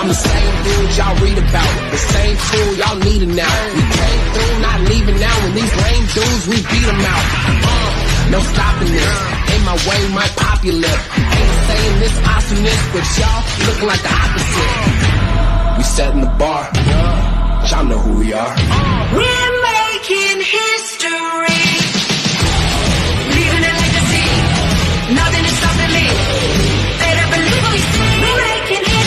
I'm the same dude y'all read about, the same tool y'all needin' now. We came through, not leaving now, and these lame dudes, we beat them out. No stopping this, ain't my way, might pop your lip. Ain't saying this awesomeness, but y'all looking like the opposite. We setting the bar, y'all know who we are. We're making history, leaving a legacy, nothing is stopping me. Better believe what we say, we're making history.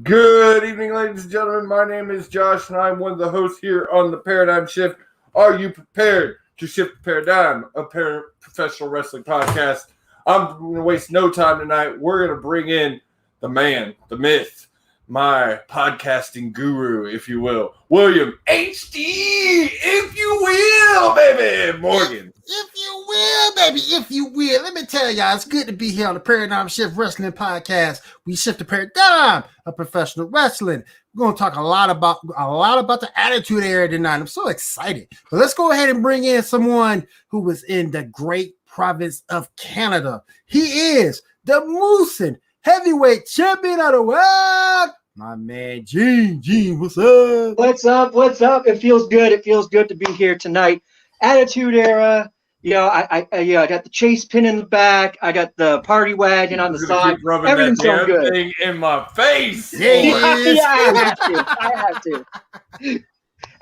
Good evening, ladies and gentlemen. My name is Josh, and I'm one of the hosts here on the Paradigm Shift. Are you prepared to shift the paradigm of professional wrestling podcast? I'm going to waste no time tonight. We're going to bring in the man, the myth, my podcasting guru, if you will, William HD, if you will, baby, Morgan. If you will, baby, if you will. Let me tell y'all, it's good to be here on the Paradigm Shift Wrestling Podcast. We shift the paradigm of professional wrestling. We're going to talk a lot about the Attitude Era tonight. I'm so excited. But let's go ahead and bring in someone who was in the great province of Canada. He is the Moosin heavyweight champion of the world. My man, Gene. Gene, what's up? What's up? What's up? It feels good. It feels good to be here tonight. Attitude Era. You know, I got the chase pin in the back. I got the party wagon on the side. Everything's so good. Thing in my face. Yeah, I have to.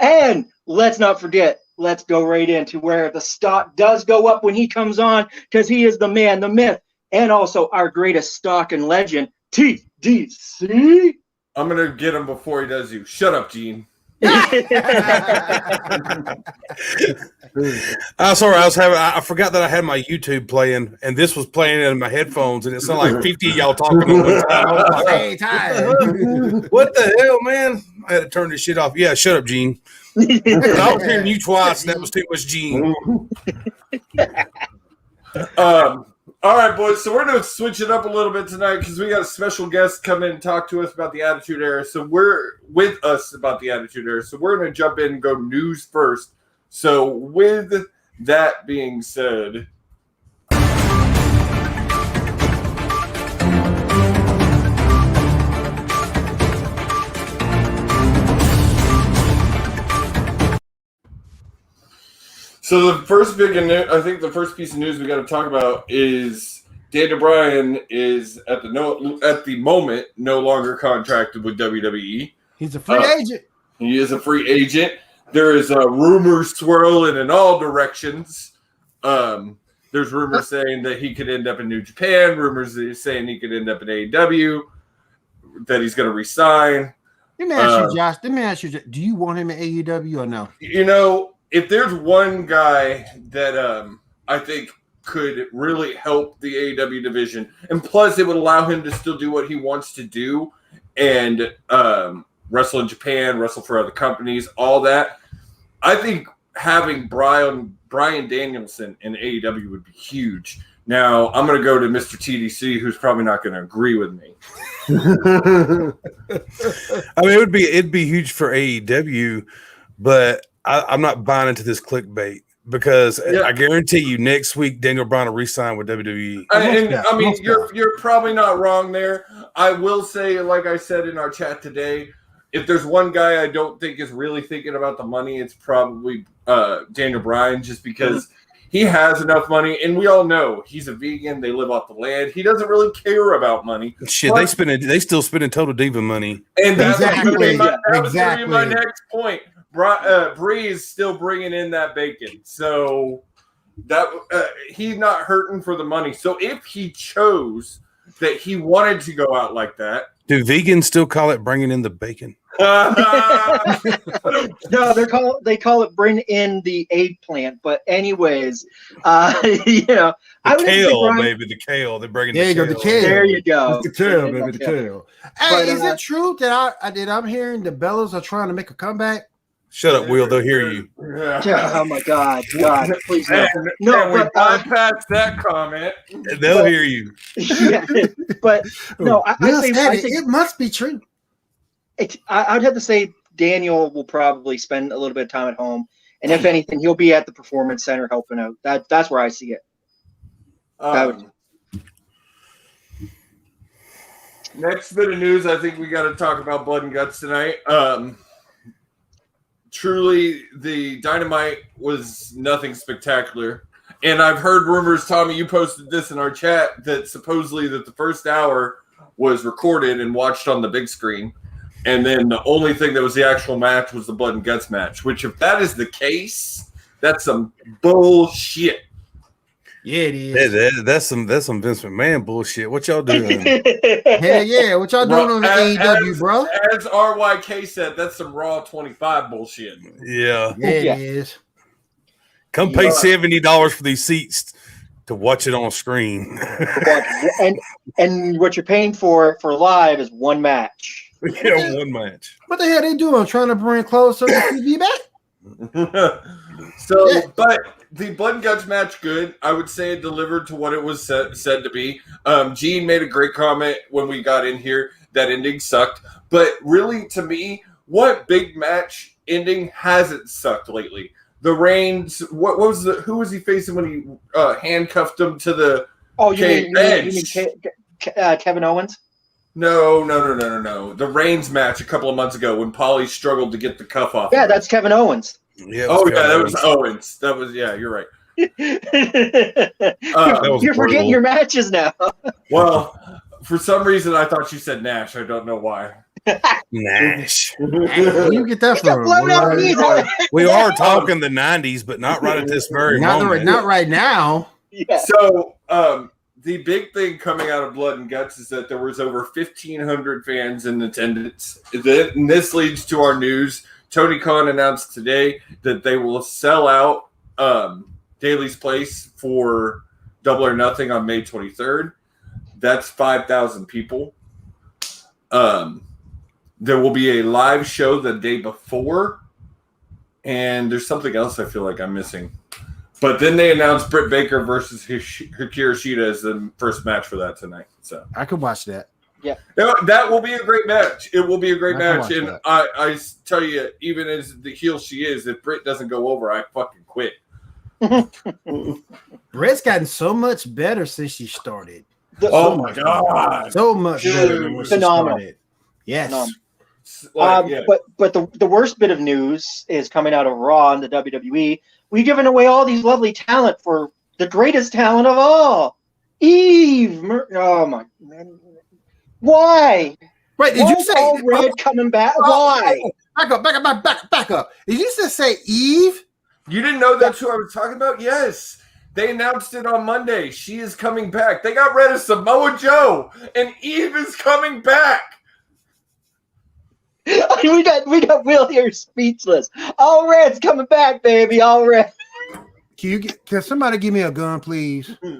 And let's not forget, let's go right into where the stock does go up when he comes on, because he is the man, the myth, and also our greatest stock and legend, TDC. I'm going to get him before he does you. Shut up, Gene. Sorry, I forgot that I had my YouTube playing, and this was playing in my headphones, and it sounded like 50 of y'all talking at one time. Same time. What the hell, man? I had to turn this shit off. Yeah, shut up, Gene. I was hearing you twice, and that was too much Gene. All right, boys, so we're going to switch it up a little bit tonight because we got a special guest come in and talk to us about the Attitude Era. So we're with us about the Attitude Era. So we're going to jump in and go news first. So with that being said, so the first I think the first piece of news we got to talk about is Daniel Bryan is at the moment no longer contracted with WWE. He's a free agent. He is a free agent. There is rumors swirling in all directions. There's rumors saying that he could end up in New Japan. Rumors saying he could end up in AEW. That he's going to resign. Let me ask you, Josh. Let me ask you, do you want him in AEW or no? You know, if there's one guy that I think could really help the AEW division, and plus it would allow him to still do what he wants to do and wrestle in Japan, wrestle for other companies, all that, I think having Bryan Danielson in AEW would be huge. Now, I'm going to go to Mr. TDC, who's probably not going to agree with me. I mean, it'd be huge for AEW, but I'm not buying into this clickbait because I guarantee you next week Daniel Bryan will re-sign with WWE. I mean, you're probably not wrong there. I will say, like I said in our chat today, if there's one guy I don't think is really thinking about the money, it's probably Daniel Bryan, just because he has enough money, and we all know he's a vegan. They live off the land. He doesn't really care about money. Shit, they still spending Total Diva money. And that's going to be my next point. Bree is still bringing in that bacon, so that he's not hurting for the money. So if he chose that he wanted to go out like that, do vegans still call it bringing in the bacon? No, they call it bring in the eggplant. But anyways, you know, the kale, baby, the kale. They're bringing the kale. There you go. It's the kale, baby, the kale. Hey, is it true that I'm hearing the Bellas are trying to make a comeback? Shut up, Will. They'll hear you. Yeah. Oh my God, please no. We bypass that comment. They'll hear you. Yeah, but no, I think it must be true. I'd have to say Daniel will probably spend a little bit of time at home, and if anything, he'll be at the Performance Center helping out. That's where I see it. Next bit of news, I think we got to talk about Blood and Guts tonight. Truly, the Dynamite was nothing spectacular. And I've heard rumors, Tommy, you posted this in our chat, that supposedly that the first hour was recorded and watched on the big screen. And then the only thing that was the actual match was the Blood and Guts match, which if that is the case, that's some bullshit. Yeah, it is. That's some Vince McMahon bullshit. What y'all doing? Hell yeah. What y'all doing on the AEW, bro? As RYK said, that's some Raw 25 bullshit. Yeah. Yeah, it is. Come pay $70 for these seats to watch it on screen. and what you're paying for live is one match. Yeah, one match. What the hell they doing? Trying to bring closer the TV back? But the Blood and Guts match, good. I would say it delivered to what it was said to be. Gene made a great comment when we got in here that ending sucked. But really, to me, what big match ending hasn't sucked lately? The Reigns, who was he facing when he handcuffed him to the bench? Kevin Owens? No. The Reigns match a couple of months ago when Paulie struggled to get the cuff off. Yeah, that's Kevin Owens. Yeah, that was Owens. That was, you're right. You're forgetting your matches now. Well, for some reason, I thought you said Nash. I don't know why. Nash. Where you get that from? We are talking the 90s, but not right at this very moment. Not right now. Yeah. So, the big thing coming out of Blood and Guts is that there was over 1,500 fans in attendance. And this leads to our news. Tony Khan announced today that they will sell out Daly's Place for Double or Nothing on May 23rd. That's 5,000 people. There will be a live show the day before. And there's something else I feel like I'm missing. But then they announced Britt Baker versus Hikaru Shida as the first match for that tonight. So I could watch that. Yeah, that will be a great match. It will be a great match, and that. I tell you, even as the heel she is, if Britt doesn't go over, I fucking quit. Britt's gotten so much better since she started. Oh my god, so much better than when she started. Yes. But the worst bit of news is coming out of Raw and the WWE. We've given away all these lovely talent for the greatest talent of all, Eve. Oh my man. Why? Wait, did you say Red coming back? Why? Back up. Did you just say Eve? You didn't know that's who I was talking about? Yes. They announced it on Monday. She is coming back. They got rid of Samoa Joe, and Eve is coming back. we got Will here speechless. All Red's coming back, baby. All Red. Can somebody give me a gun, please? Can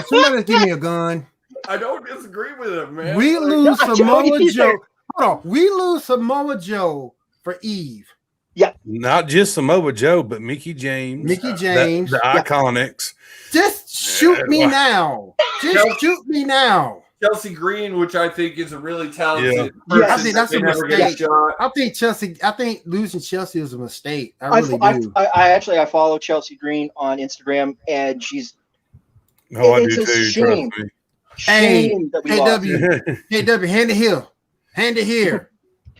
somebody give me a gun? I don't disagree with him, man. We lose Samoa Joe. Hold on. We lose Samoa Joe for Eve. Yeah. Not just Samoa Joe, but Mickey James. The Iconics. Just shoot me now. Just shoot me now. Chelsea Green, which I think is a really talented person. I think that's a mistake. I think losing Chelsea is a mistake. I really do. I follow Chelsea Green on Instagram, and she's. Oh, I do too. Trust me. Hey, W, hand it here.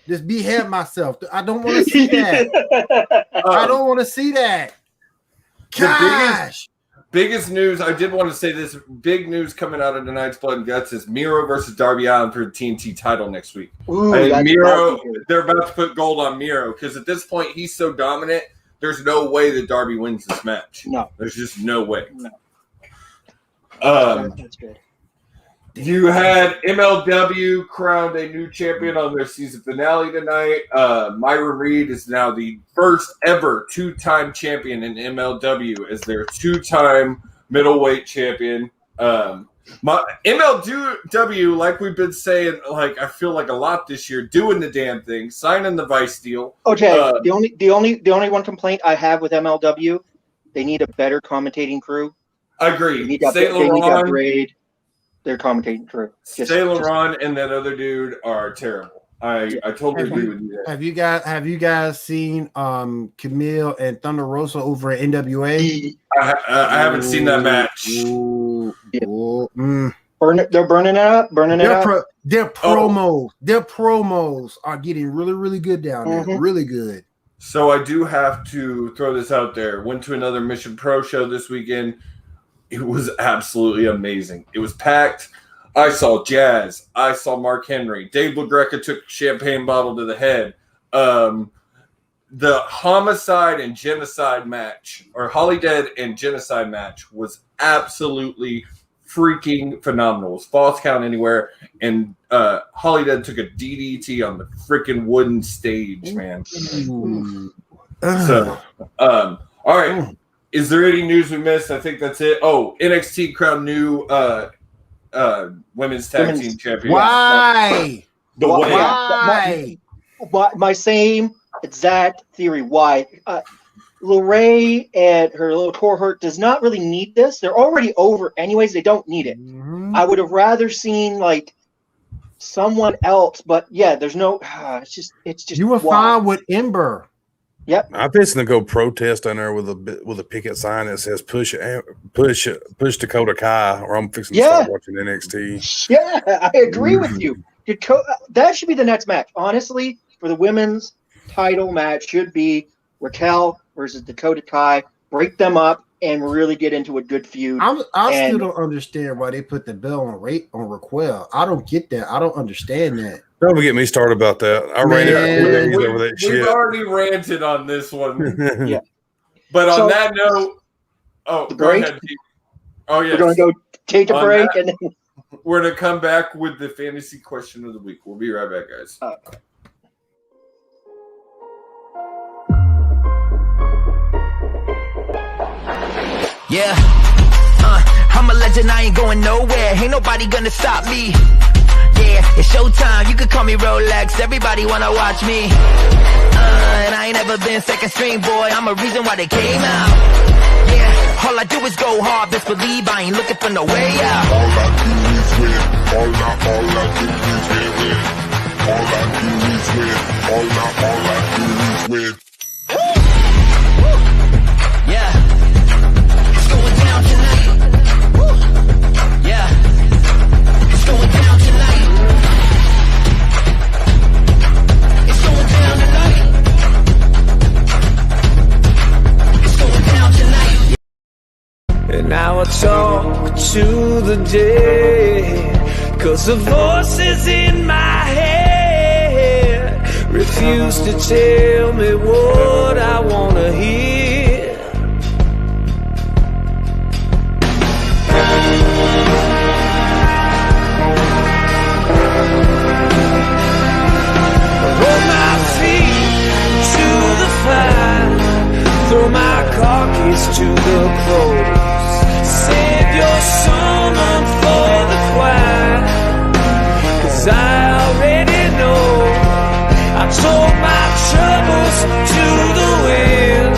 Just behead myself. I don't want to see that. I don't want to see that. Gosh. Biggest news, I did want to say this. Big news coming out of tonight's Blood and Guts is Miro versus Darby Allin for the TNT title next week. Ooh, Miro, they're about to put gold on Miro because at this point he's so dominant. There's no way that Darby wins this match. No, there's just no way. No. That's good. You had MLW crowned a new champion on their season finale tonight. Myron Reed is now the first ever two-time champion in MLW as their two-time middleweight champion. My MLW, like we've been saying, like I feel like a lot this year, doing the damn thing, signing the Vice deal. Okay, the only one complaint I have with MLW, they need a better commentating crew. I agree. They need that grade. Their commentating crew. Saint Laurent and that other dude are terrible. I totally agree with you there. Have you guys seen Camille and Thunder Rosa over at NWA? I haven't seen that match. They're burning it up. Their promos are getting really, really good down there. Really good. So I do have to throw this out there. Went to another Mission Pro show this weekend. It was absolutely amazing. It was packed. I saw Jazz. I saw Mark Henry. Dave LaGreca took a champagne bottle to the head. The homicide and genocide match, or Holidead and genocide match, was absolutely freaking phenomenal. It was Falls Count Anywhere, and Holidead took a DDT on the freaking wooden stage, man. So, all right. Is there any news we missed? I think that's it. Oh, NXT crowned new women's tag team champion. Why? Why? My same exact theory. Why? Lorraine and her little cohort does not really need this. They're already over anyways. They don't need it. I would have rather seen like someone else, but yeah, there's no. It's just. You were fine with Ember. Yep. I'm fixing to go protest on there with a picket sign that says push Dakota Kai, or I'm fixing to start watching NXT. Yeah, I agree with you. That should be the next match. Honestly, for the women's title match should be Raquel versus Dakota Kai. Break them up and really get into a good feud. I still don't understand why they put the bell on Raquel. I don't get that. I don't understand that. Don't get me started about that. I ranted over that shit. We've already ranted on this one. Yeah. But on that note, go ahead. Oh, yes. We're going to go take a break. And then we're going to come back with the fantasy question of the week. We'll be right back, guys. Yeah. I'm a legend, I ain't going nowhere. Ain't nobody gonna stop me. Yeah, it's showtime, you could call me Rolex. Everybody wanna watch me. And I ain't never been second string, boy. I'm a reason why they came out. Yeah, all I do is go hard. Best believe I ain't looking for no way out. All I do is win. All I do is win. All I do is win. All I do is win. Yeah. It's going down tonight. Woo. Yeah. It's going down tonight. It's going down tonight. It's going down tonight. And now I talk to the dead, 'cause the voices in my head refuse to tell me what I wanna hear. Hold my feet to the fire, throw my car keys to the crows. Save your sermon for the choir, 'cause I already know. I told my troubles to the wind,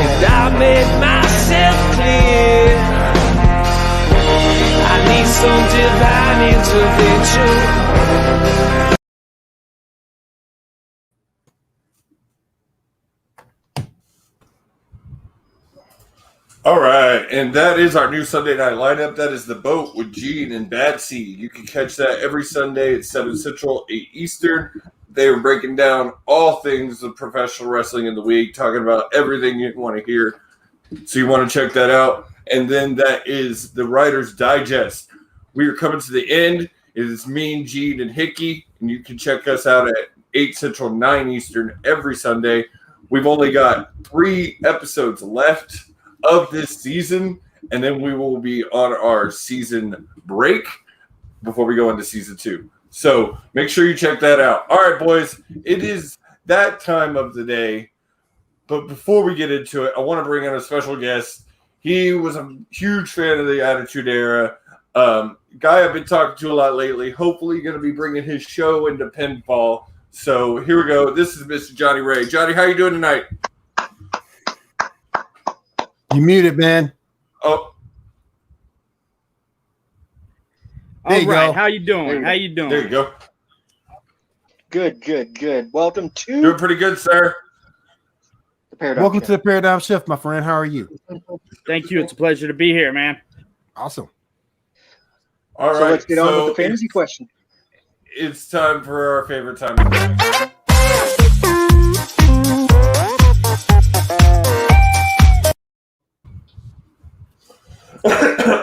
and I made myself clear. I need some divine intervention. All right, and that is our new Sunday night lineup. That is The Boat with Gene and Bad Seed. You can catch that every Sunday at 7 Central, 8 Eastern. They are breaking down all things of professional wrestling in the week, talking about everything you want to hear. So you want to check that out. And then that is the Writer's Digest. We are coming to the end. It is me, Gene, and Hickey, and you can check us out at 8 Central, 9 Eastern every Sunday. We've only got 3 episodes left of this season, and then we will be on our season break before we go into season 2. So make sure you check that out. All right, boys, it is that time of the day. But before we get into it, I want to bring in a special guest. He was a huge fan of the Attitude Era. Guy I've been talking to a lot lately. Hopefully going to be bringing his show into pinfall. So here we go. This is Mr. Johnny Ray. Johnny, how you doing tonight? You muted, man. Oh, All right, go. how you doing? How you doing? there you go. Good. Welcome to Doing pretty good, sir. the Paradigm Welcome Shift. to the Paradigm Shift, my friend. How are you? Thank you. It's a pleasure to be here, man. Awesome. All right. So let's get on with the so fantasy question. it's time for our favorite time of day.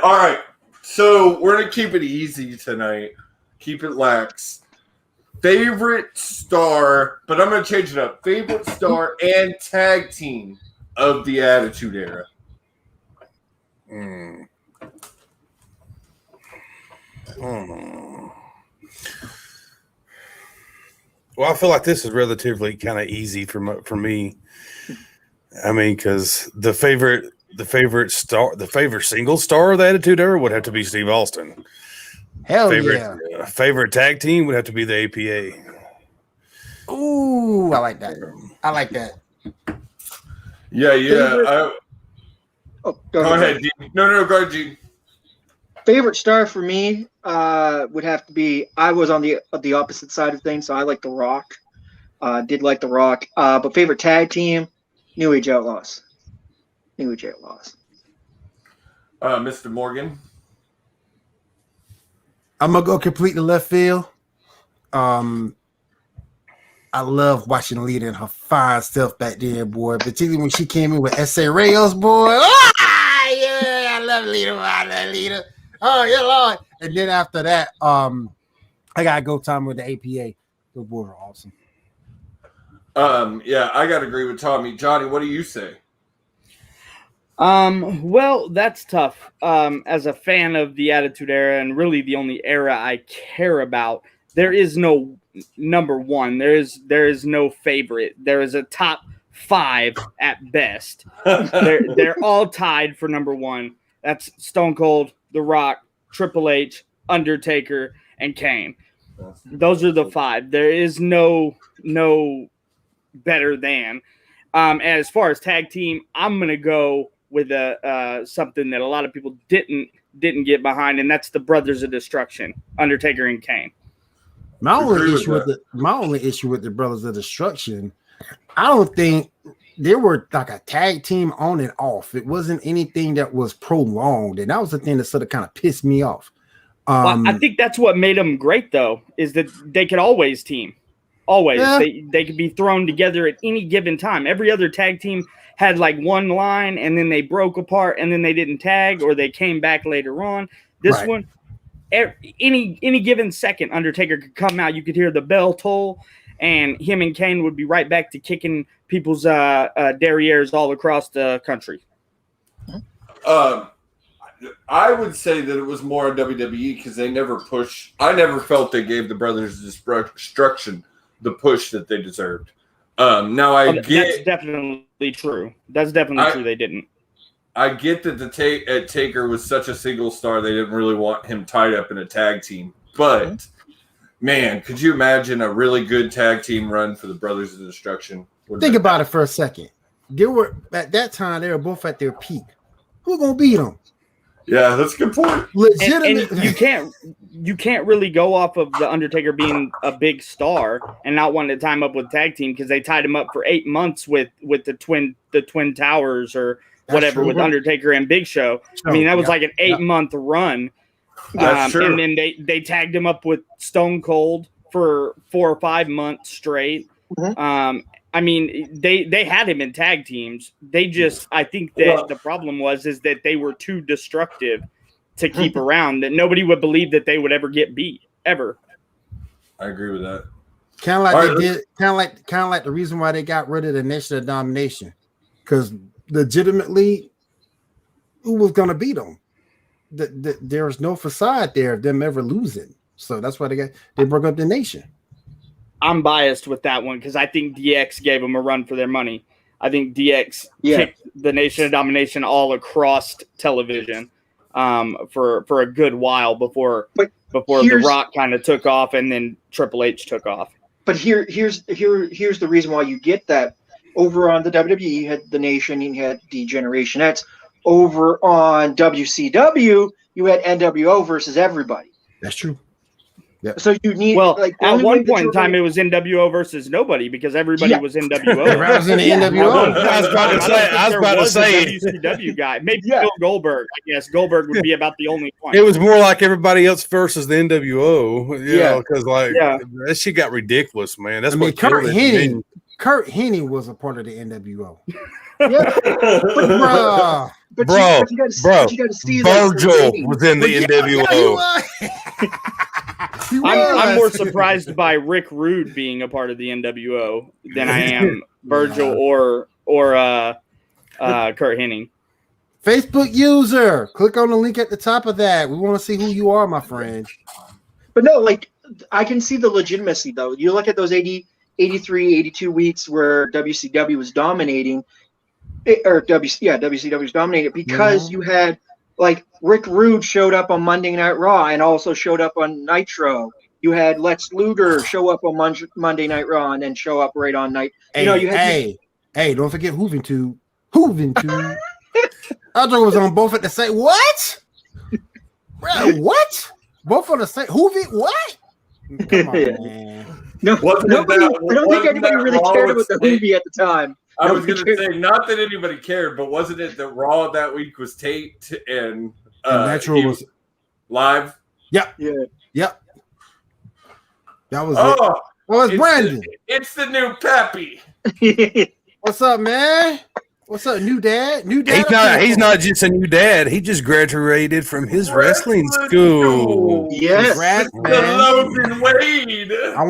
All right. So we're going to keep it easy tonight. Keep it lax. Favorite star, but I'm going to change it up. Favorite star and tag team of the Attitude Era. Well, I feel like this is relatively kind of easy for me. I mean, because the favorite single star of the Attitude Era would have to be Steve Austin. Hell Favorite tag team would have to be the APA. Ooh, I like that. Yeah. Go ahead, Gene. No, go ahead, Gene. Favorite star for me would have to be. I was on the opposite side of things, so I like The Rock. Did like The Rock. But favorite tag team, New Age Outlaws. Mr. Morgan. I'm gonna go completely left field. I love watching Lita and her fine self back there, boy. Particularly when she came in with S.A. Reyes, boy. Ah, yeah, I love Lita. Oh, yeah, Lord. And then after that, I gotta go time with the APA. Those boys are awesome. Yeah, I gotta agree with Tommy. Johnny, what do you say? Well, that's tough. As a fan of the Attitude Era, and really the only era I care about, there is no number one. There is no favorite. There is a top 5 at best. They're all tied for number one. That's Stone Cold, The Rock, Triple H, Undertaker, and Kane. Those are the 5. There is no better than. As far as tag team, I'm gonna go with something that a lot of people didn't get behind, and that's the Brothers of Destruction, Undertaker and Kane. My only issue with the Brothers of Destruction, I don't think they were like a tag team on and off. It wasn't anything that was prolonged, and that was the thing that sort of kind of pissed me off. Well, I think that's what made them great, though, is that they could always team. Always. Yeah. They could be thrown together at any given time. Every other tag team had like one line, and then they broke apart, and then they didn't tag, or they came back later on. This one, any given second, Undertaker could come out. You could hear the bell toll, and him and Kane would be right back to kicking people's derrieres all across the country. I would say that it was more on WWE because they never push. I never felt they gave the Brothers of Destruction the push that they deserved. Now I get that's definitely true. That's definitely true. They didn't. I get that the Taker was such a single star; they didn't really want him tied up in a tag team. But man, could you imagine a really good tag team run for the Brothers of Destruction? Think about it for a second. They were at that time; they were both at their peak. Who's gonna beat them? Yeah, that's a good point. Legitimate. And you can't really go off of the Undertaker being a big star and not wanting to time up with tag team because they tied him up for 8 months with the Twin Towers or whatever with Undertaker and Big Show. I mean, that was like an 8-month run. That's true. And then they tagged him up with Stone Cold for 4 or 5 months straight. I mean, they had him in tag teams. They just, I think that the problem is that they were too destructive to keep around. That nobody would believe that they would ever get beat ever. I agree with that. Kind of like they did. Kind of like the reason why they got rid of the Nation of Domination, because legitimately, who was going to beat them? There was no facade there of them ever losing. So that's why they broke up the Nation. I'm biased with that one because I think DX gave them a run for their money. I think DX kicked the Nation of Domination all across television for a good while before The Rock kind of took off and then Triple H took off. But here's the reason why you get that. Over on the WWE, you had the Nation, you had D-Generation X. Over on WCW, you had NWO versus everybody. That's true. So you need Well, like the at only way one that point in you're time, gonna- it was NWO versus nobody because everybody Yeah. was NWO. Everybody was in the Yeah. NWO. I was about to say. I was about to say. WCW guy. Maybe Yeah. Bill Goldberg. I guess Goldberg would be about the only one. It was more like everybody else versus the NWO, Yeah. because Yeah. that shit got ridiculous, man. That's I mean, what killed Kurt it. Hennig. Kurt Hennig was a part of the NWO. Yeah. Bruh. But Bro, you gotta, bro, but you gotta see like, Virgil the was in the Yeah, NWO. he was. He I'm was. more surprised by Rick Rude being a part of the NWO than I am Virgil or Kurt Hennig. Facebook user. Click on the link at the top of that. We want to see who you are, my friend. But no, like I can see the legitimacy though. You look at those 80, 83, 82 weeks where WCW was dominating, WCW was dominating because you had like Rick Rude showed up on Monday Night Raw and also showed up on Nitro. You had Lex Luger show up on Monday Night Raw and then show up right on night. Hey, You had hey, don't forget Hoovin' Tube. I thought it was on both at the same. What? Bro, what? Both on the same. Hoovin'? What? Come on, man. No, Wasn't nobody. that- I don't think wasn't anybody that really Raw cared with about the Sting? movie at the time. I was Nobody going to cared. say, not that anybody cared, but wasn't it that Raw that week was taped and Natural he was. live? Yep. Yeah. Yep. That was it. Oh, Oh, it's Brandon. it's the new Peppy. What's up, man? What's up, new dad? New dad. He's not just a new dad. He just graduated from his wrestling school. Yes. Congrats, The man. Logan Wade. I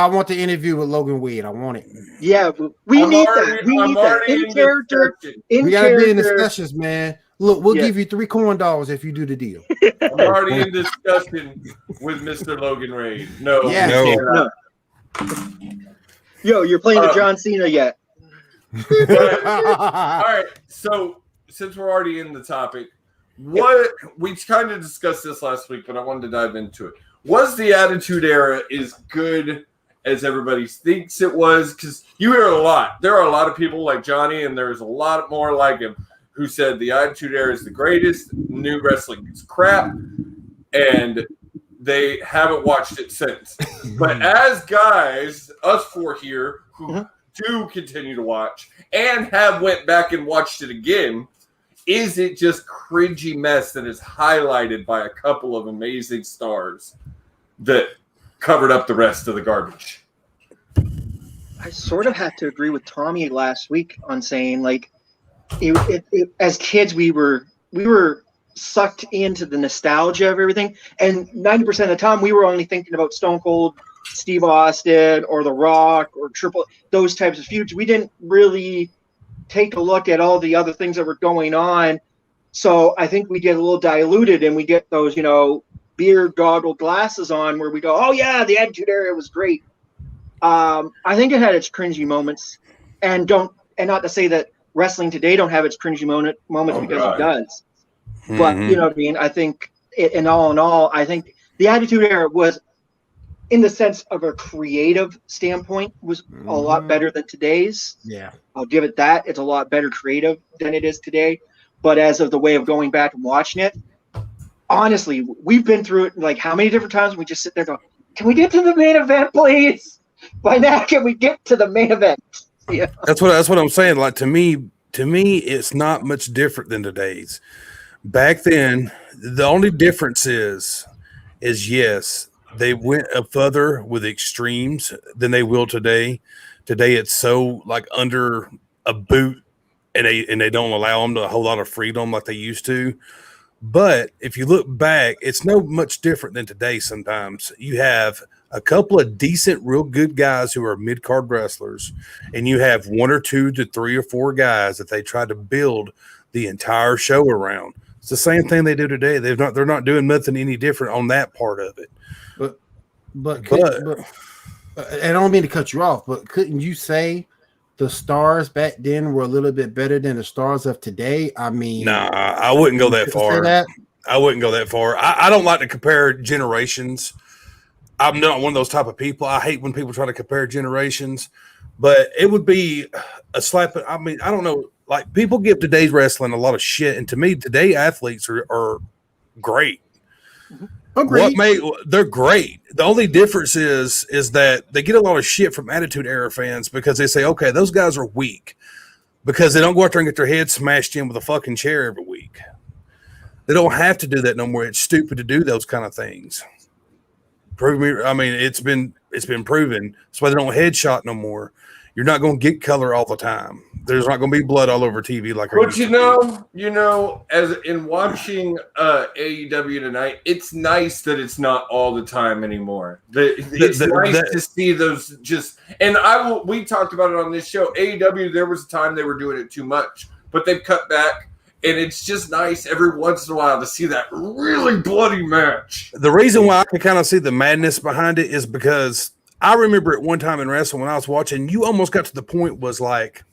want the interview with Logan Wade. I want it. Yeah, we I'm need already- that. We I'm need that already in character. discussion. In We gotta be in character. discussions, man. Look, we'll Yeah. give you $3 if you do the deal. I'm already in discussion with Mr. Logan Wade. No. Yeah. No. No. Yo, you're playing the John Cena yet? All right. So since we're already in the topic, what we kind of discussed this last week, but I wanted to dive into it. Was the Attitude Era as good as everybody thinks it was? Because you hear a lot. There are a lot of people like Johnny, and there's a lot more like him who said the Attitude Era is the greatest. New wrestling is crap, and they haven't watched it since. But as guys, us four here who do continue to watch and have went back and watched it again, is it just cringy mess that is highlighted by a couple of amazing stars that covered up the rest of the garbage? I sort of had to agree with Tommy last week on saying like, as kids we were sucked into the nostalgia of everything, and 90% of the time we were only thinking about Stone Cold Steve Austin or The Rock or those types of feuds. We didn't really take a look at all the other things that were going on. So I think we get a little diluted and we get those, beer goggle glasses on where we go, oh yeah, the Attitude Era was great. I think it had its cringy moments, and not to say that wrestling today don't have its cringy moments because it does. But you know what I mean? I think in all, I think the Attitude Era was, in the sense of a creative standpoint, was a lot better than today's. Yeah. I'll give it that. It's a lot better creative than it is today. But as of the way of going back and watching it, honestly, we've been through it like how many different times we just sit there going, can we get to the main event, please? By now, can we get to the main event? Yeah. That's what I'm saying. Like to me, it's not much different than today's. Back then, the only difference is yes, they went up further with extremes than they will today. Today, it's so like under a boot, and they don't allow them to a whole lot of freedom like they used to. But if you look back, it's no much different than today. Sometimes you have a couple of decent, real good guys who are mid-card wrestlers, and you have 1 or 2 to 3 or 4 guys that they try to build the entire show around. It's the same thing they do today. They're not doing nothing any different on that part of it. But and I don't mean to cut you off, but couldn't you say the stars back then were a little bit better than the stars of today? I mean, nah, I wouldn't go that far. I wouldn't go that far. I don't like to compare generations. I'm not one of those type of people. I hate when people try to compare generations, but it would be a slap. I mean, I don't know. Like, people give today's wrestling a lot of shit, and to me, today athletes are great. Agreed. They're great. The only difference is that they get a lot of shit from Attitude Era fans because they say, okay, those guys are weak because they don't go out there and get their head smashed in with a fucking chair every week. They don't have to do that no more. It's stupid to do those kind of things. Prove me. I mean, it's been proven. That's why they don't headshot no more. You're not going to get color all the time. There's not going to be blood all over TV like. But you know, as in watching AEW tonight, it's nice that it's not all the time anymore. It's nice to see those just. And we talked about it on this show. AEW, there was a time they were doing it too much, but they've cut back. And it's just nice every once in a while to see that really bloody match. The reason why I can kind of see the madness behind it is because I remember at one time in wrestling when I was watching, you almost got to the point was like,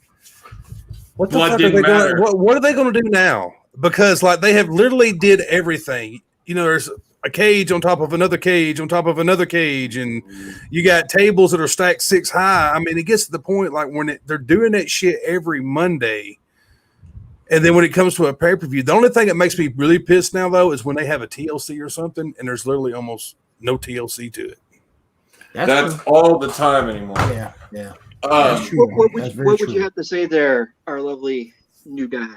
what the fuck are they going? What are they going to do now? Because like they have literally did everything. You know, there's a cage on top of another cage on top of another cage, and you got tables that are stacked 6 high. I mean, it gets to the point like when they're doing that shit every Monday. And then when it comes to a pay-per-view, the only thing that makes me really pissed now, though, is when they have a TLC or something, and there's literally almost no TLC to it. That's all the time anymore. Yeah. What would you have to say there, our lovely new guy?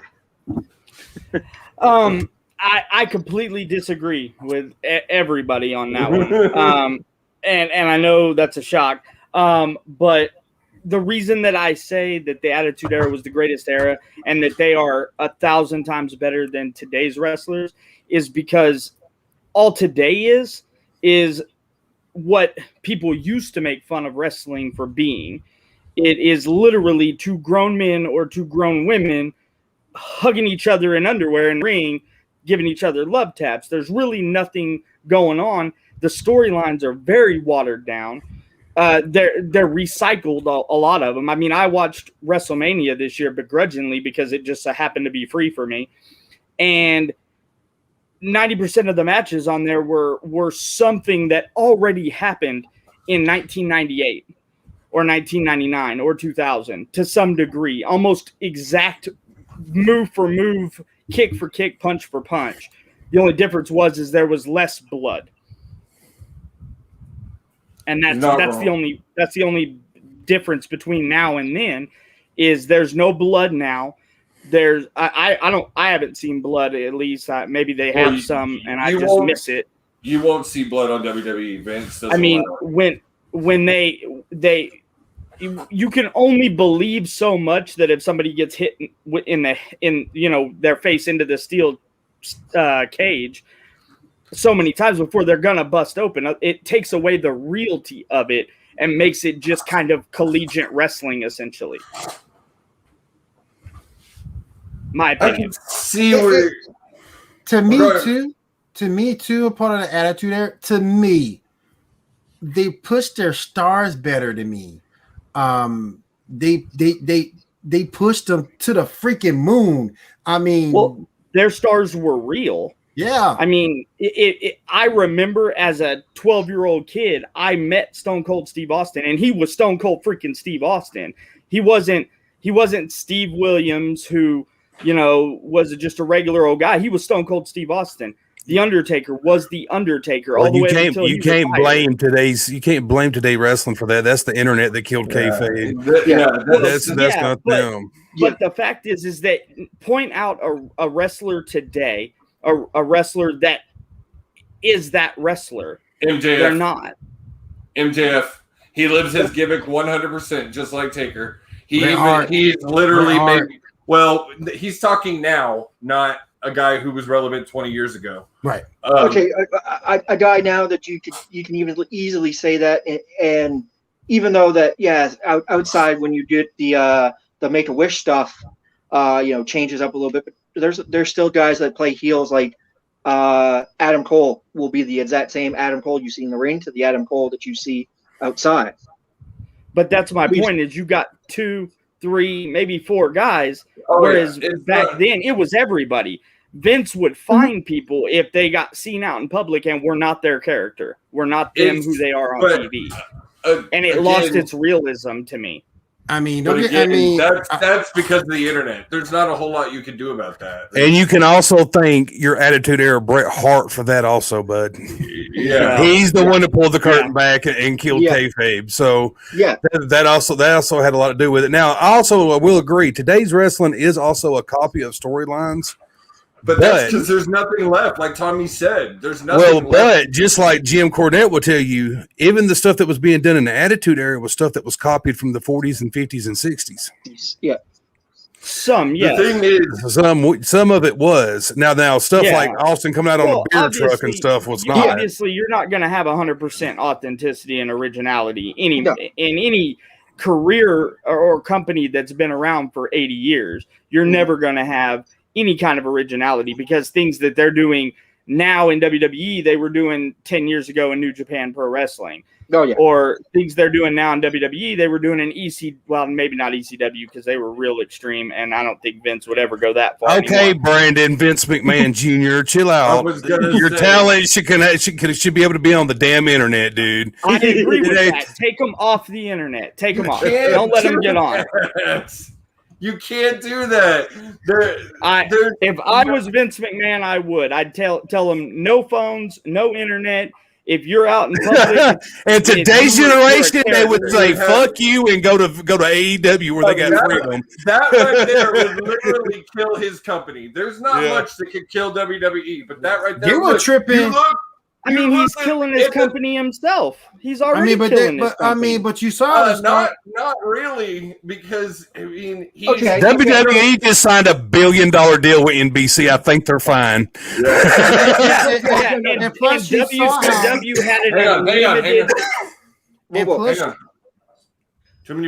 I completely disagree with everybody on that one. And I know that's a shock. But the reason that I say that the Attitude Era was the greatest era and that they are 1,000 times better than today's wrestlers is because all today is what people used to make fun of wrestling for being. It is literally 2 grown men or 2 grown women hugging each other in underwear in the ring, giving each other love taps. There's really nothing going on. The storylines are very watered down. They're recycled, a lot of them. I mean, I watched WrestleMania this year begrudgingly because it just happened to be free for me. And 90% of the matches on there were something that already happened in 1998 or 1999 or 2000 to some degree, almost exact move for move, kick for kick, punch for punch. The only difference is there was less blood. And that's the only difference between now and then is there's no blood now. There's I haven't seen blood, at least maybe they have some and I just miss it. You won't see blood on WWE, Vince. I mean, when they you can only believe so much that if somebody gets hit in their face into the steel cage so many times before they're gonna bust open, it takes away the reality of it and makes it just kind of collegiate wrestling, essentially. My opinion. I can see where to me too, a part of the Attitude Era, to me, they pushed their stars better than me. They pushed them to the freaking moon. I mean, well, their stars were real. Yeah. I mean, I remember as a 12-year-old kid, I met Stone Cold Steve Austin, and he was Stone Cold freaking Steve Austin. He wasn't Steve Williams, who, was just a regular old guy. He was Stone Cold Steve Austin. The Undertaker was the Undertaker. Well, you can't blame today wrestling for that. That's the internet that killed kayfabe. That's not them. But the fact is that point out a wrestler today, a wrestler that is that wrestler. MJF. They're not. MJF. He lives his gimmick 100%, just like Taker. He's literally made. Well, he's talking now, not a guy who was relevant 20 years ago. Right. Okay, a guy now that you can even easily say that, and even though that, outside when you get the Make-A-Wish stuff, changes up a little bit, but there's still guys that play heels like Adam Cole will be the exact same Adam Cole you see in the ring to the Adam Cole that you see outside. But that's my point is you got 2, 3, maybe 4 guys, whereas back then it was everybody. Vince would find people if they got seen out in public and we're not their character. We're not them who they are on TV. And it lost its realism to me. I mean, But don't get, I again, mean, that's because of the internet. There's not a whole lot you can do about that. And you can also thank your Attitude Era Bret Hart for that, also, bud. Yeah. He's the one that pulled the curtain back and killed Yeah. kayfabe. So Yeah. that also had a lot to do with it. Now, I will agree. Today's wrestling is also a copy of storylines. But that's because there's nothing left. Like Tommy said, there's nothing Well, left. but just like Jim Cornette will tell you, even the stuff that was being done in the Attitude Era was stuff that was copied from the 40s and 50s and 60s. Yeah. Some, yeah. The thing is, Some of it was. Now stuff Yeah. like Austin coming out on a beer truck and obviously- stuff was not. Obviously, you're not going to have 100% authenticity and originality in any career or company that's been around for 80 years. You're never going to have any kind of originality because things that they're doing now in WWE, they were doing 10 years ago in New Japan Pro Wrestling. Oh, yeah. Or things they're doing now in WWE, they were doing in well, maybe not ECW because they were real extreme, and I don't think Vince would ever go that far. Okay, anymore. Brandon, Vince McMahon Jr., chill out. Your talent should be able to be on the damn internet, dude. I agree with that. Take them off the internet. Take them off. Don't let them get on. You can't do that. If I was Vince McMahon, I would. I'd tell them no phones, no internet. If you're out in public, and today's generation, they would say "fuck you" and go to AEW where they got freedom. That right there would literally kill his company. There's not much that could kill WWE, but that right there. They were tripping. I mean, he's killing his company himself. He's already killing his company. but you saw this. Not really, because I mean, WWE just signed $1 billion deal with NBC. I think they're fine. And plus, WCW had it unlimited.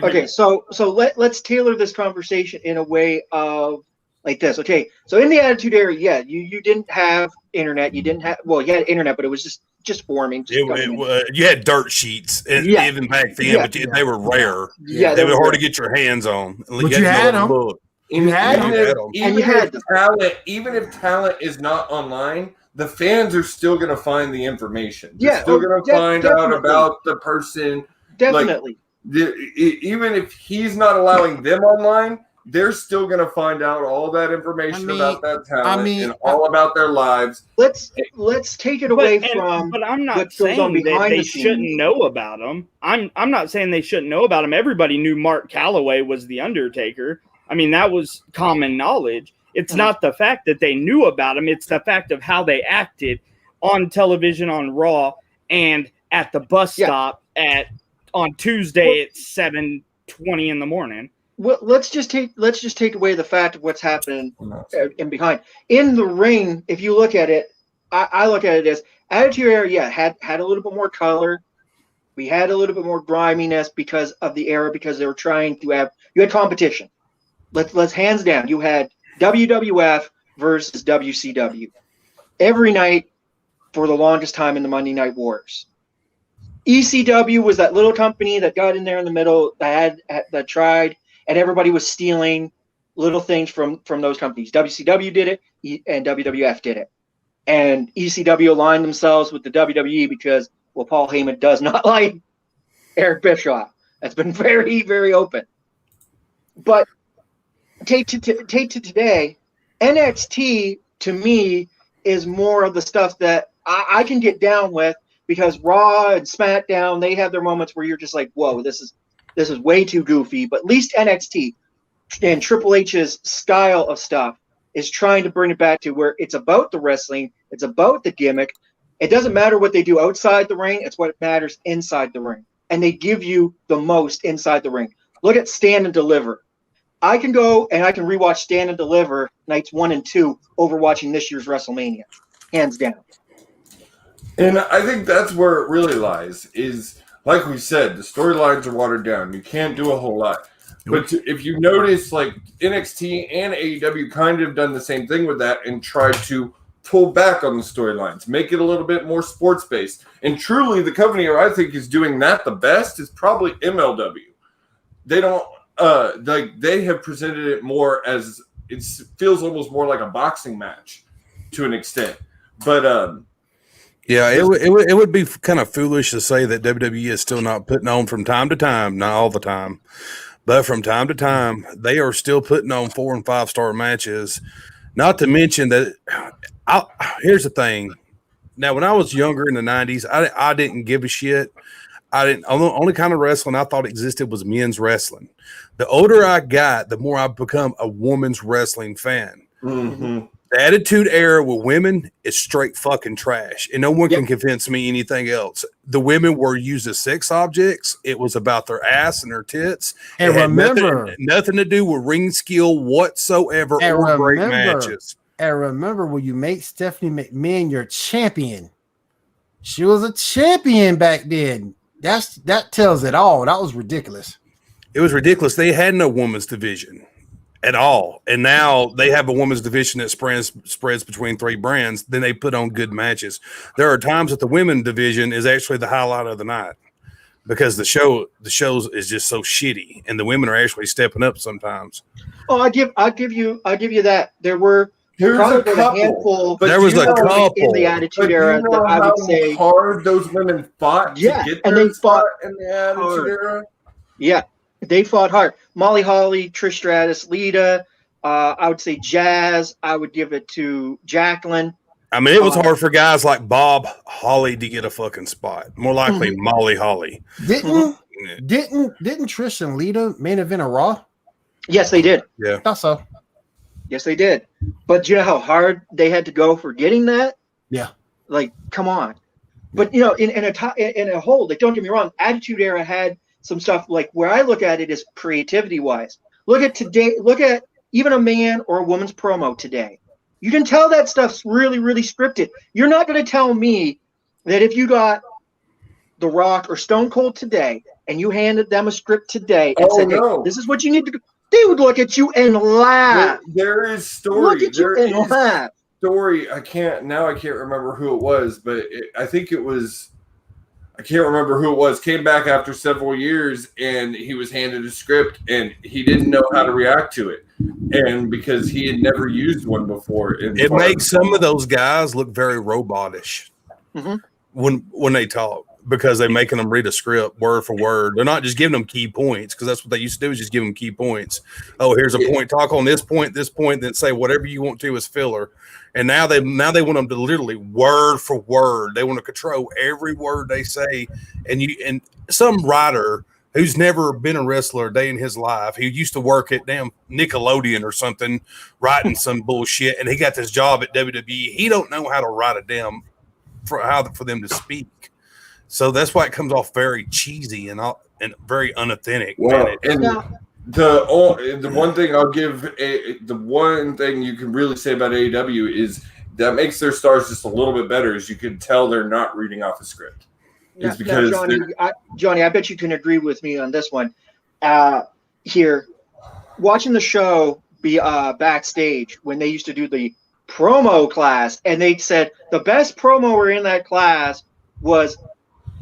Okay, so let's tailor this conversation in a way of like this. Okay, so in the Attitude Era, you didn't have internet. You didn't have you had internet, but it was just forming. You had dirt sheets, even back then, but they were rare. Yeah, they were hard to get your hands on. But you had them. Even if talent is not online, the fans are still going to find the information. They're Yeah, still going to find out about the person. Definitely. Even if he's not allowing them online, they're still going to find out all that information about that talent and all about their lives. Let's take it away from. But I'm not saying that they shouldn't know about him. I'm not saying they shouldn't know about him. Everybody knew Mark Calloway was the Undertaker. I mean, that was common knowledge. It's not the fact that they knew about him. It's the fact of how they acted on television, on Raw, and at the bus stop on Tuesday at 7:20 in the morning. Well, let's just take away the fact of what's happening in behind. In the ring, if you look at it, I look at it as Attitude Era, had a little bit more color. We had a little bit more griminess because of the era, because they were trying to have you had competition. Let's hands down. You had WWF versus WCW every night for the longest time in the Monday Night Wars. ECW was that little company that got in there in the middle that tried, and everybody was stealing little things from those companies. WCW did it, and WWF did it. And ECW aligned themselves with the WWE because, well, Paul Heyman does not like Eric Bischoff. That's been very, very open. But take to today, NXT, to me, is more of the stuff that I can get down with, because Raw and SmackDown, they have their moments where you're just like, whoa, this is way too goofy. But at least NXT and Triple H's style of stuff is trying to bring it back to where it's about the wrestling, it's about the gimmick. It doesn't matter what they do outside the ring, it's what matters inside the ring. And they give you the most inside the ring. Look at Stand and Deliver. I can go and I can rewatch Stand and Deliver nights 1 and 2 over watching this year's WrestleMania, hands down. And I think that's where it really lies, is, like we said, the storylines are watered down. You can't do a whole lot. But if you notice, like, NXT and AEW kind of done the same thing with that and tried to pull back on the storylines, make it a little bit more sports-based. And truly, the company who I think is doing that the best is probably MLW. They don't, they have presented it more as, it feels almost more like a boxing match to an extent. But, yeah, it would be kind of foolish to say that WWE is still not putting on from time to time, not all the time. But from time to time, they are still putting on 4 and 5 star matches. Not to mention that, here's the thing. Now, when I was younger in the 90s, I didn't give a shit. Only kind of wrestling I thought existed was men's wrestling. The older I got, the more I've become a woman's wrestling fan. Mm-hmm. The Attitude Era with women is straight fucking trash, and no one can convince me anything else. The women were used as sex objects. It was about their ass and their tits. And it had remember, nothing to do with ring skill whatsoever or great matches. And remember, when you make Stephanie McMahon your champion, she was a champion back then. That tells it all. That was ridiculous. It was ridiculous. They had no women's division at all, and now they have a women's division that spreads between 3 brands. Then they put on good matches. There are times that the women division is actually the highlight of the night because the shows is just so shitty, and the women are actually stepping up sometimes. Oh, I'll give you that. There were Here's probably a couple. handful. There was a couple in the Attitude Era that I would say hard those women fought. Yeah, to get and their they fought spot in the Attitude hard. Era. Yeah, they fought hard. Molly Holly, Trish Stratus, Lita. I would say Jazz. I would give it to Jacqueline. I mean, it was hard for guys like Bob Holly to get a fucking spot. More likely Molly Holly. Didn't Trish and Lita main event a Raw? Yes, they did. Yeah. Thought so. Yes, they did. But you know how hard they had to go for getting that? Yeah. Like, come on. But you know, in a whole, like, don't get me wrong, Attitude Era had some stuff. Like, where I look at it is creativity wise. Look at today. Look at even a man or a woman's promo today. You can tell that stuff's really, really scripted. You're not going to tell me that if you got The Rock or Stone Cold today and you handed them a script today and said, "Hey, this is what you need to do," they would look at you and laugh. There is story. Look at you and laugh. Story. I can't remember who it was, but I think it was. I can't remember who it was. Came back after several years, and he was handed a script, and he didn't know how to react to it, and because he had never used one before. It makes some of those guys look very robotish when they talk, because they're making them read a script word for word. They're not just giving them key points, because that's what they used to do, is just give them key points. Oh, here's a point. Talk on this point, then say whatever you want to as filler. And now they want them to literally word for word. They want to control every word they say. And some writer who's never been a wrestler a day in his life, who used to work at damn Nickelodeon or something, writing some bullshit, and he got this job at WWE. He don't know how to write a damn for them to speak. So that's why it comes off very cheesy and very unauthentic. Well, the one thing I'll give, the one thing you can really say about AEW is that makes their stars just a little bit better, is you can tell they're not reading off a script. It's because Johnny, I bet you can agree with me on this one. Here, watching the show backstage when they used to do the promo class, and they said the best promoer in that class was,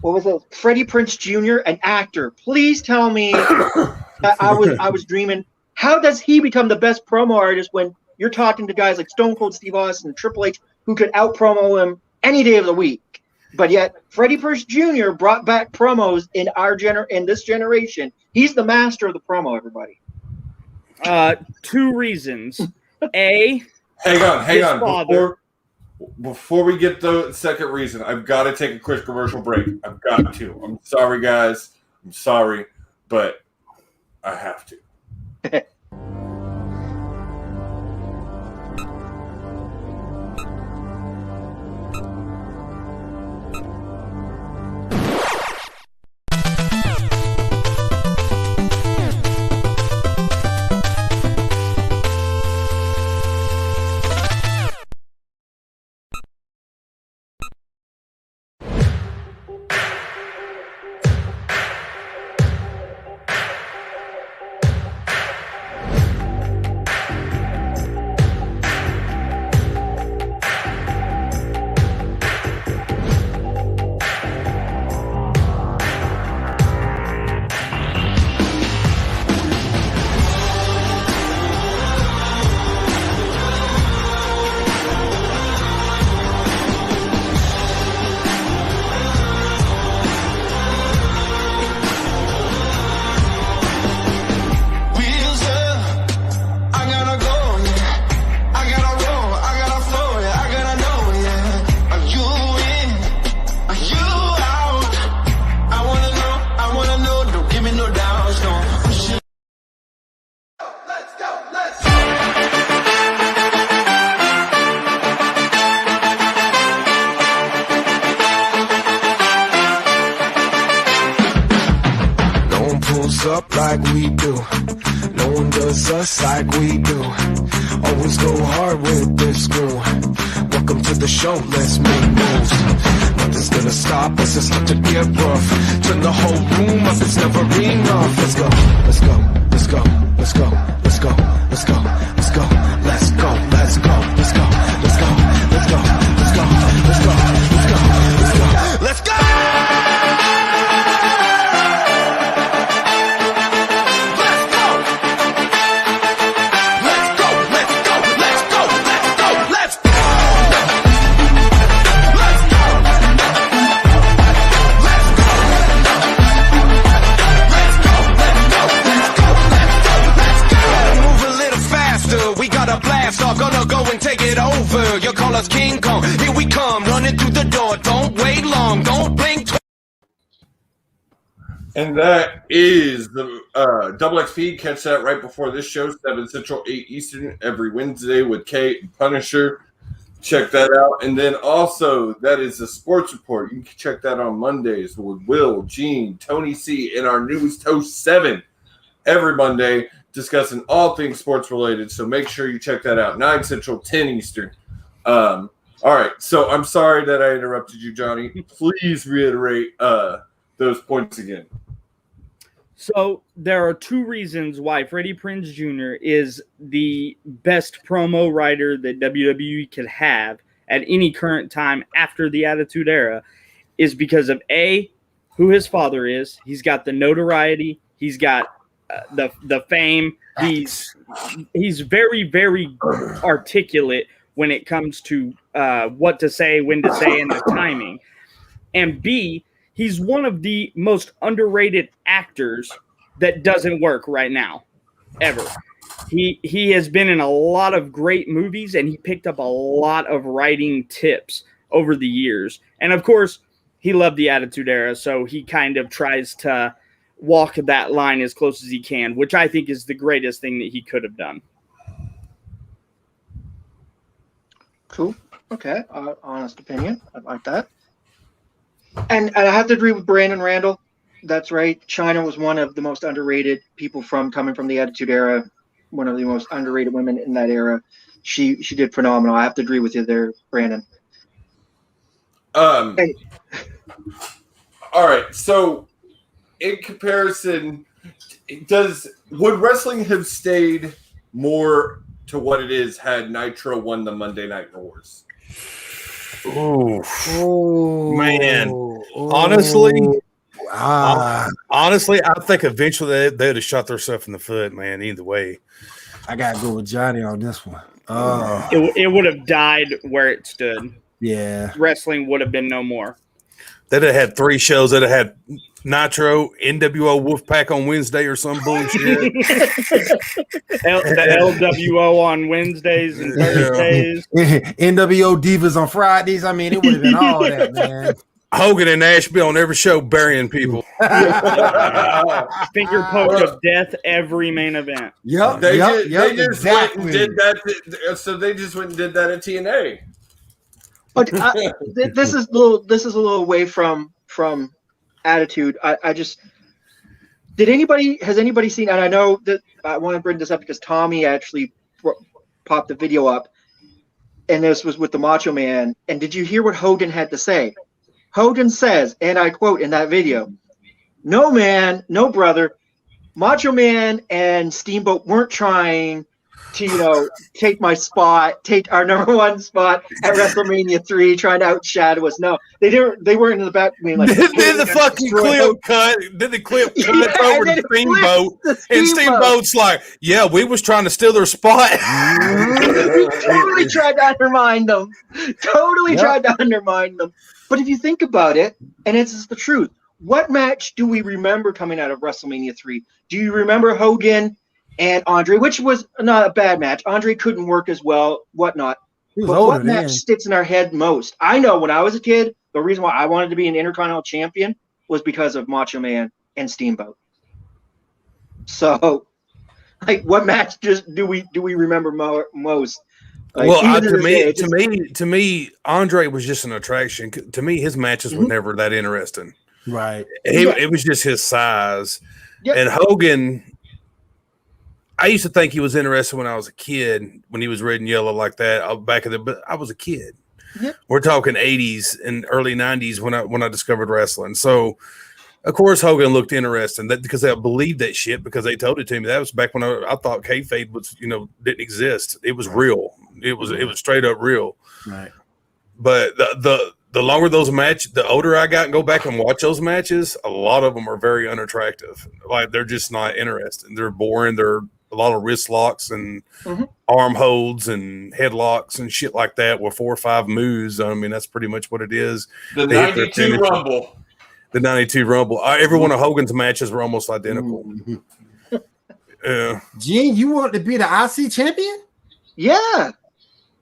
what was it? Freddie Prinze Jr., an actor. Please tell me that I was dreaming. How does he become the best promo artist when you're talking to guys like Stone Cold Steve Austin and Triple H, who could out promo him any day of the week? But yet Freddie Prinze Jr. brought back promos in this generation. He's the master of the promo, everybody. 2 reasons. A, hang on. Before we get the second reason, I've got to take a quick commercial break. I've got to. I'm sorry, guys. I'm sorry, but I have to. us up like we do. No one does us like we do. Always go hard with this crew. Welcome to the show, let's make moves. Nothing's gonna stop us, it's not to get rough. Turn the whole room up, it's never enough. Let's go, let's go, let's go, let's go, let's go, let's go, let's go, let's go, let's go, let's go, let's go, let's go, let's go, let's go, let's go, let's go, let's go. Gonna go and take it over. You call us King Kong. Here we come, running through the door. Don't wait long. Don't blink. And that is the Double XP. Catch that right before this show, 7 Central, 8 Eastern, every Wednesday with Kate and Punisher. Check that out. And then also, that is the Sports Report. You can check that on Mondays with Will, Gene, Tony C, and our newest host, 7, every Monday, discussing all things sports related. So make sure you check that out. 9 Central, 10 Eastern. All right. So I'm sorry that I interrupted you, Johnny. Please reiterate those points again. So there are 2 reasons why Freddie Prinze Jr. is the best promo writer that WWE could have at any current time after the Attitude Era, is because of A, who his father is. He's got the notoriety. He's got the fame. He's very, very articulate when it comes to what to say, when to say, and the timing. And B, he's one of the most underrated actors that doesn't work right now, ever. He has been in a lot of great movies, and he picked up a lot of writing tips over the years. And of course, he loved the Attitude Era, so he kind of tries to walk that line as close as he can, which I think is the greatest thing that he could have done. Cool. Okay. Honest opinion. I like that. And I have to agree with Brandon Randall. That's right. Chyna was one of the most underrated people coming from the Attitude Era. One of the most underrated women in that era. She did phenomenal. I have to agree with you there, Brandon. Hey. All right. So, in comparison, would wrestling have stayed more to what it is had Nitro won the Monday Night Wars? Oh man! Honestly, I think eventually they would have shot themselves in the foot, man. Either way, I gotta go with Johnny on this one. It would have died where it stood. Yeah, wrestling would have been no more. They'd have had 3 shows. They'd have had Nitro, NWO Wolfpack on Wednesday or some bullshit. The LWO on Wednesdays and Thursdays. NWO Divas on Fridays. I mean, it would have been all that, man. Hogan and Ashby on every show burying people. Finger poke of death every main event. Yep. They just went and did that. So they just went and did that at TNA. But this is a little away from Attitude. Has anybody seen, and I know that I want to bring this up because Tommy actually popped the video up, and this was with the Macho Man. And did you hear what Hogan had to say? Hogan says, and I quote in that video, "No man, no brother, Macho Man and Steamboat weren't trying to, take my spot, take our number 1 spot at WrestleMania 3, trying to outshadow us. No, they didn't. They weren't in the back. I mean, like, did the fucking clip cut? Did the clip cut over to Steamboat? And Steamboat's like, "Yeah, we was trying to steal their spot." Totally tried to undermine them. Tried to undermine them. But if you think about it, and it's the truth, what match do we remember coming out of WrestleMania 3? Do you remember Hogan and Andre, which was not a bad match? Andre couldn't work as well, whatnot. But what match sticks in our head most? I know when I was a kid, the reason why I wanted to be an Intercontinental Champion was because of Macho Man and Steamboat. So, like, what match do we remember most? Like, well, to me, Andre was just an attraction. To me, his matches were never that interesting. Right. It was just his size. Yep. And Hogan, I used to think he was interesting when I was a kid, when he was red and yellow like that back in but I was a kid. Yep. We're talking 80s and early 90s when I discovered wrestling. So, of course, Hogan looked interesting because I believed that shit because they told it to me. That was back when I thought kayfabe was, didn't exist. It was real. It was straight up real. Right. But the longer those matches, the older I got and go back and watch those matches, a lot of them are very unattractive. Like they're just not interesting. They're boring. They're a lot of wrist locks and arm holds and headlocks and shit like that with 4 or 5 moves. I mean, that's pretty much what it is. The They hit their 92 finish. Rumble. The 92 Rumble. Every one of Hogan's matches were almost identical. Yeah. Gene, you want to be the IC champion? Yeah.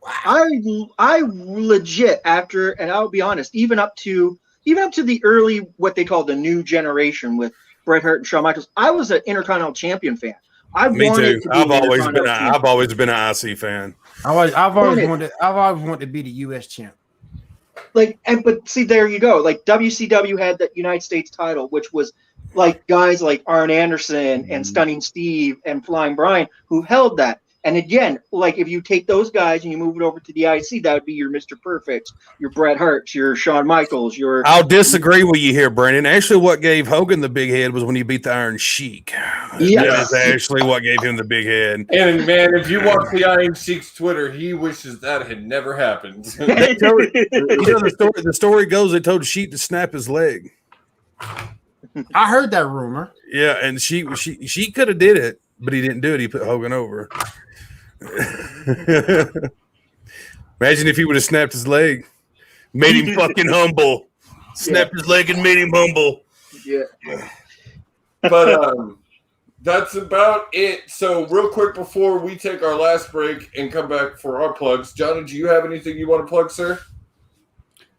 I legit after, and I'll be honest, even up to the early, what they call the new generation with Bret Hart and Shawn Michaels, I was an Intercontinental Champion fan. Me too. I've always been an IC fan. I've always wanted to be the US champ. But see, there you go. Like WCW had that United States title, which was like guys like Arn Anderson and Stunning Steve and Flying Brian who held that. And again, like if you take those guys and you move it over to the IC, that would be your Mr. Perfect, your Bret Hart, your Shawn Michaels, your. I'll disagree with you here, Brandon. Actually, what gave Hogan the big head was when he beat the Iron Sheik. Yes. That's actually what gave him the big head. And man, if you watch the Iron Sheik's Twitter, he wishes that had never happened. The story goes they told Sheik to snap his leg. I heard that rumor. Yeah, and she could have did it, but he didn't do it. He put Hogan over. Imagine if he would have snapped his leg, made him fucking humble. Snapped his leg and made him humble. Yeah. But that's about it. So real quick before we take our last break and come back for our plugs, Johnny, do you have anything you want to plug, sir?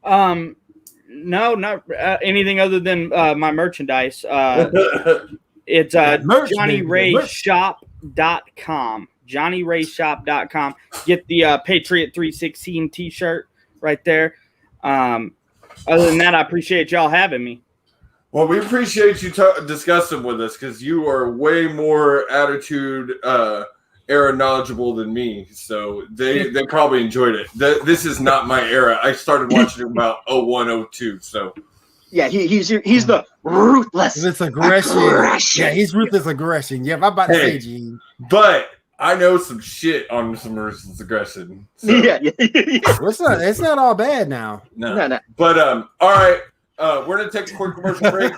No, not anything other than my merchandise. It's JohnnyRayShop.com. JohnnyRayShop.com. Get the Patriot 316 t-shirt right there. Other than that, I appreciate y'all having me. Well, we appreciate you discussing with us because you are way more Attitude Era knowledgeable than me. So they probably enjoyed it. This is not my era. I started watching it about 01, 02. So yeah, he's the ruthless aggression. Yeah, he's ruthless aggression. Yeah, I'm about to say, Gene. But I know some shit on some ruthless aggression. So. Yeah. It's not all bad now. No. But all right, we're gonna take a quick commercial break.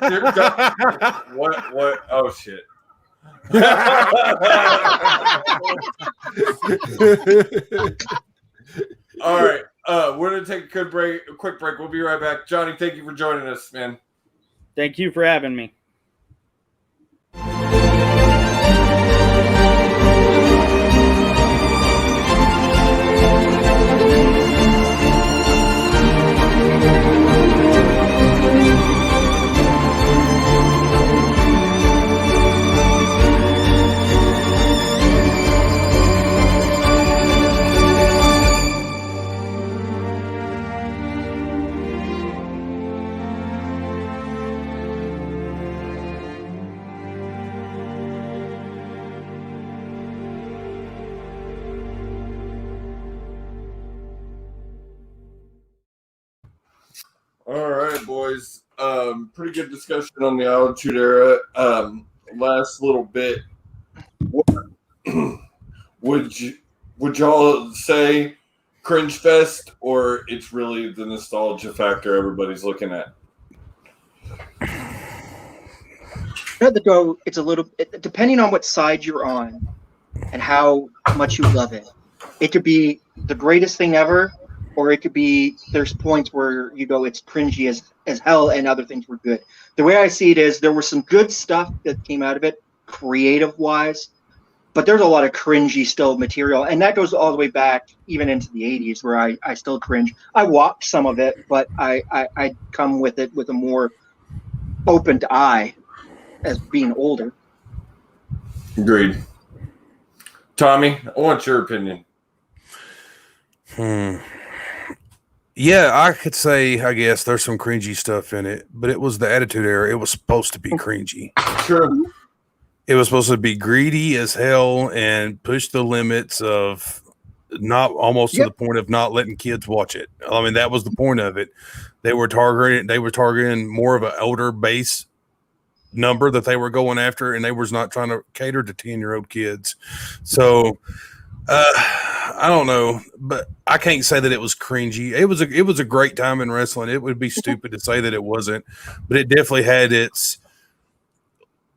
What? Oh shit. All right, we're gonna take a quick break. We'll be right back. Johnny, thank you for joining us, man. Thank you for having me. All right, boys. Pretty good discussion on the Attitude Era. Last little bit. Would y'all say cringe fest, or it's really the nostalgia factor everybody's looking at? It's a little depending on what side you're on and how much you love it. It could be the greatest thing ever, or it could be there's points where you go it's cringy as hell and other things were good. The way I see it is there was some good stuff that came out of it creative wise, but there's a lot of cringy still material, and that goes all the way back even into the 80s where I still cringe. I watched some of it, but I come with it with a more opened eye as being older. Agreed. Tommy, I want your opinion. Yeah, I could say, I guess there's some cringy stuff in it, but it was the Attitude Era. It was supposed to be cringy. True. It was supposed to be greedy as hell and push the limits of not almost to the point of not letting kids watch it. I mean, that was the point of it. They were targeting more of an older base number that they were going after, and they was not trying to cater to 10-year-old kids. So I don't know, but I can't say that it was cringy. It was a great time in wrestling. It would be stupid to say that it wasn't, but it definitely had its.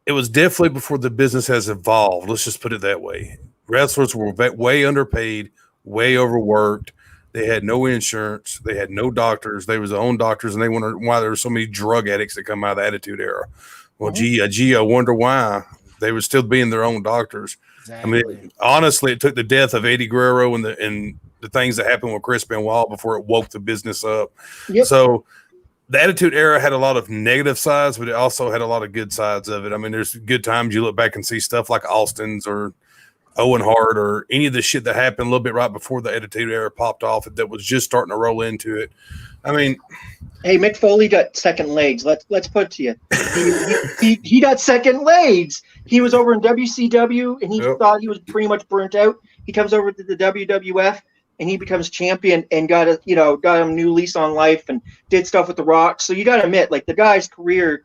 It was definitely before the business has evolved. Let's just put it that way. Wrestlers were way underpaid, way overworked. They had no insurance. They had no doctors. They was their own doctors, and they wondered why there were so many drug addicts that come out of the Attitude Era. Well, gee, I wonder why they were still being their own doctors. Exactly. I mean, honestly, it took the death of Eddie Guerrero and the things that happened with Chris Benoit before it woke the business up. Yep. So the Attitude Era had a lot of negative sides, but it also had a lot of good sides of it. I mean, there's good times you look back and see stuff like Austin's or Owen Hart or any of the shit that happened a little bit right before the Attitude Era popped off that was just starting to roll into it. I mean, hey, Mick Foley got second legs. Let's put it to you. He got second legs. He was over in WCW and he thought he was pretty much burnt out. He comes over to the WWF and he becomes champion and got him a new lease on life and did stuff with The Rock. So you got to admit, like the guy's career,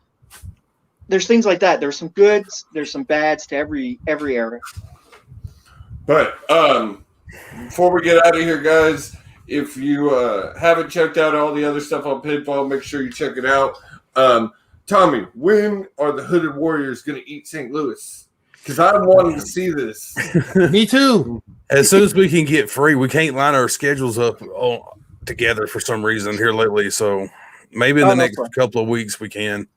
there's things like that. There's some goods, there's some bads to every era. But before we get out of here, guys, if you haven't checked out all the other stuff on Pinfall, make sure you check it out. Tommy, when are the Hooded Warriors going to eat St. Louis? Because I'm wanting to see this. Me too. As soon as we can get free, we can't line our schedules up together for some reason here lately. So maybe in the next couple of weeks we can.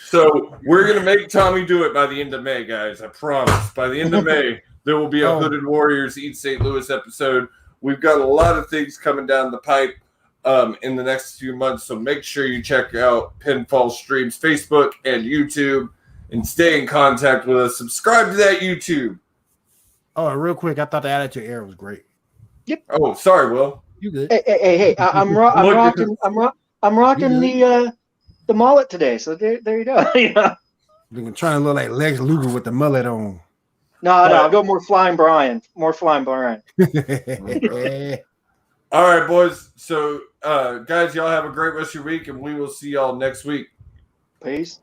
So we're going to make Tommy do it by the end of May, guys. I promise. By the end of May, there will be a Hooded Warriors Eat St. Louis episode. We've got a lot of things coming down the pipe in the next few months. So make sure you check out Pinfall Streams, Facebook and YouTube, and stay in contact with us. Subscribe to that YouTube. Oh, real quick, I thought the Attitude Era was great. Yep. Oh, sorry, Will. You good? Hey! I'm rocking the mullet today. So there you go. You've been trying to look like Lex Luger with the mullet on. No, I'll go more Flying Brian. All right, boys. So, guys, y'all have a great rest of your week, and we will see y'all next week. Peace.